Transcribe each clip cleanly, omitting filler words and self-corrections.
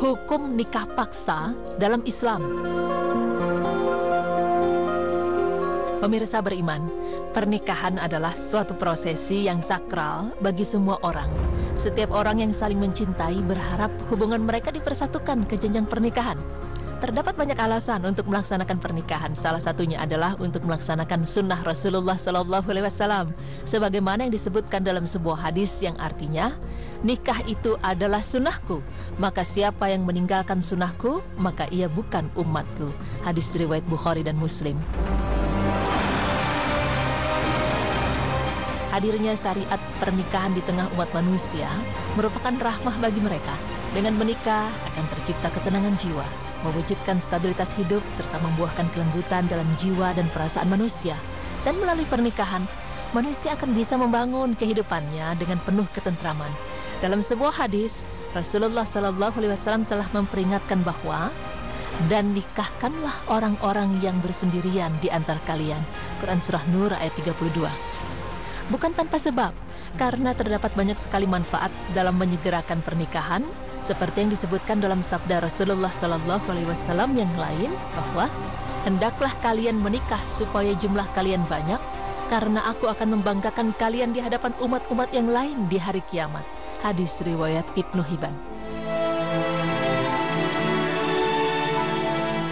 Hukum nikah paksa dalam Islam. Pemirsa beriman, pernikahan adalah suatu prosesi yang sakral bagi semua orang. Setiap orang yang saling mencintai berharap hubungan mereka dipersatukan ke jenjang pernikahan. Terdapat banyak alasan untuk melaksanakan pernikahan. Salah satunya adalah untuk melaksanakan sunnah Rasulullah SAW, sebagaimana yang disebutkan dalam sebuah hadis yang artinya, nikah itu adalah sunnahku, maka siapa yang meninggalkan sunnahku, maka ia bukan umatku. Hadis riwayat Bukhari dan Muslim. Hadirnya syariat pernikahan di tengah umat manusia merupakan rahmah bagi mereka. Dengan menikah akan tercipta ketenangan jiwa, mewujudkan stabilitas hidup, serta membuahkan kelembutan dalam jiwa dan perasaan manusia. Dan melalui pernikahan, manusia akan bisa membangun kehidupannya dengan penuh ketentraman. Dalam sebuah hadis, Rasulullah SAW telah memperingatkan bahwa, dan nikahkanlah orang-orang yang bersendirian di antara kalian. Quran Surah Nur ayat 32. Bukan tanpa sebab, karena terdapat banyak sekali manfaat dalam menyegerakan pernikahan, seperti yang disebutkan dalam sabda Rasulullah SAW yang lain, bahwa hendaklah kalian menikah supaya jumlah kalian banyak, karena aku akan membanggakan kalian di hadapan umat-umat yang lain di hari kiamat. Hadis riwayat Ibnu Hibban.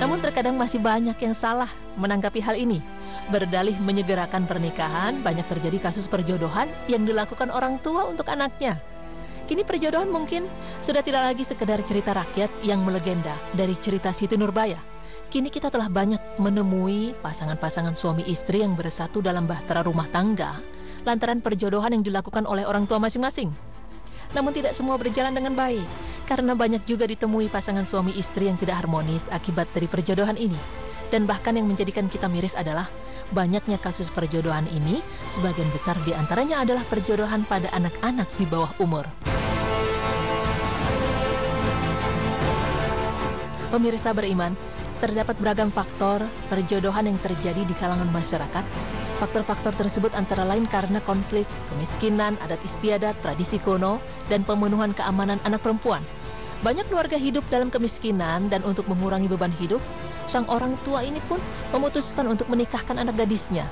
Namun terkadang masih banyak yang salah menanggapi hal ini. Berdalih menyegerakan pernikahan, banyak terjadi kasus perjodohan yang dilakukan orang tua untuk anaknya. Kini perjodohan mungkin sudah tidak lagi sekedar cerita rakyat yang melegenda dari cerita Siti Nurbaya. Kini kita telah banyak menemui pasangan-pasangan suami istri yang bersatu dalam bahtera rumah tangga lantaran perjodohan yang dilakukan oleh orang tua masing-masing. Namun tidak semua berjalan dengan baik, karena banyak juga ditemui pasangan suami istri yang tidak harmonis akibat dari perjodohan ini. Dan bahkan yang menjadikan kita miris adalah banyaknya kasus perjodohan ini, sebagian besar diantaranya adalah perjodohan pada anak-anak di bawah umur. Pemirsa beriman, terdapat beragam faktor perjodohan yang terjadi di kalangan masyarakat. Faktor-faktor tersebut antara lain karena konflik, kemiskinan, adat istiadat, tradisi kuno, dan pemenuhan keamanan anak perempuan. Banyak keluarga hidup dalam kemiskinan, dan untuk mengurangi beban hidup, sang orang tua ini pun memutuskan untuk menikahkan anak gadisnya.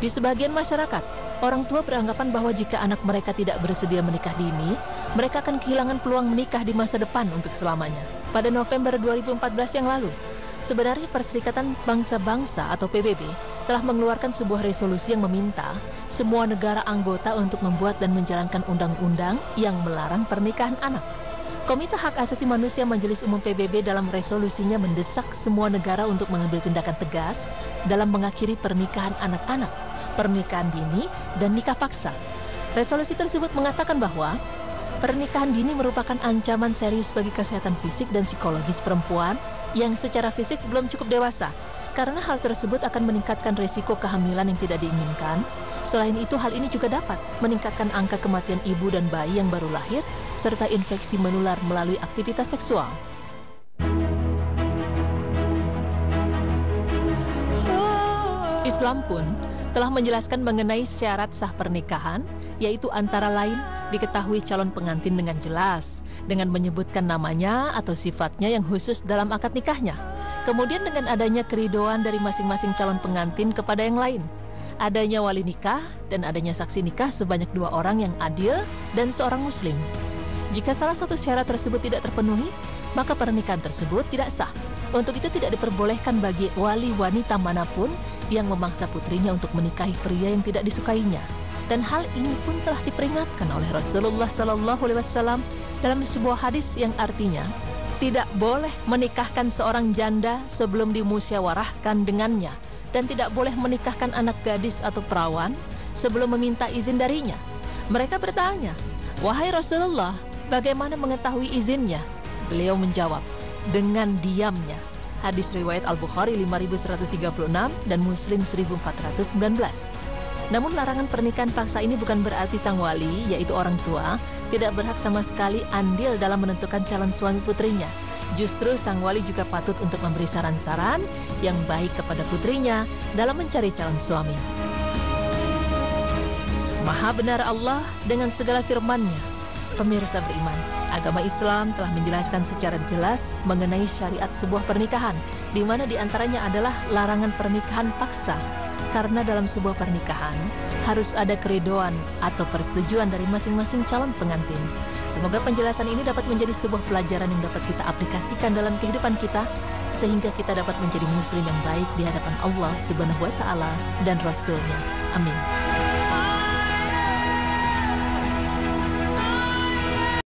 Di sebagian masyarakat, orang tua beranggapan bahwa jika anak mereka tidak bersedia menikah dini, mereka akan kehilangan peluang menikah di masa depan untuk selamanya. Pada November 2014 yang lalu, sebenarnya Perserikatan Bangsa-Bangsa atau PBB telah mengeluarkan sebuah resolusi yang meminta semua negara anggota untuk membuat dan menjalankan undang-undang yang melarang pernikahan anak. Komite Hak Asasi Manusia Majelis Umum PBB dalam resolusinya mendesak semua negara untuk mengambil tindakan tegas dalam mengakhiri pernikahan anak-anak, pernikahan dini, dan nikah paksa. Resolusi tersebut mengatakan bahwa pernikahan dini merupakan ancaman serius bagi kesehatan fisik dan psikologis perempuan yang secara fisik belum cukup dewasa, karena hal tersebut akan meningkatkan risiko kehamilan yang tidak diinginkan. Selain itu, hal ini juga dapat meningkatkan angka kematian ibu dan bayi yang baru lahir, serta infeksi menular melalui aktivitas seksual. Islam pun telah menjelaskan mengenai syarat sah pernikahan, yaitu antara lain diketahui calon pengantin dengan jelas, dengan menyebutkan namanya atau sifatnya yang khusus dalam akad nikahnya. Kemudian dengan adanya keridoan dari masing-masing calon pengantin kepada yang lain, adanya wali nikah dan adanya saksi nikah sebanyak 2 orang yang adil dan seorang muslim. Jika salah satu syarat tersebut tidak terpenuhi, maka pernikahan tersebut tidak sah. Untuk itu tidak diperbolehkan bagi wali wanita manapun yang memaksa putrinya untuk menikahi pria yang tidak disukainya. Dan hal ini pun telah diperingatkan oleh Rasulullah SAW dalam sebuah hadis yang artinya, tidak boleh menikahkan seorang janda sebelum dimusyawarahkan dengannya, dan tidak boleh menikahkan anak gadis atau perawan sebelum meminta izin darinya. Mereka bertanya, "Wahai Rasulullah, bagaimana mengetahui izinnya?" Beliau menjawab, "Dengan diamnya." Hadis riwayat Al-Bukhari 5136 dan Muslim 1419. Namun larangan pernikahan paksa ini bukan berarti sang wali, yaitu orang tua, tidak berhak sama sekali andil dalam menentukan calon suami putrinya. Justru sang wali juga patut untuk memberi saran-saran yang baik kepada putrinya dalam mencari calon suami. Maha benar Allah dengan segala firman-Nya. Pemirsa beriman, agama Islam telah menjelaskan secara jelas mengenai syariat sebuah pernikahan, di mana diantaranya adalah larangan pernikahan paksa. Karena dalam sebuah pernikahan harus ada keridoan atau persetujuan dari masing-masing calon pengantin. Semoga penjelasan ini dapat menjadi sebuah pelajaran yang dapat kita aplikasikan dalam kehidupan kita, sehingga kita dapat menjadi muslim yang baik di hadapan Allah Subhanahu wa Ta'ala dan Rasul-Nya. Amin.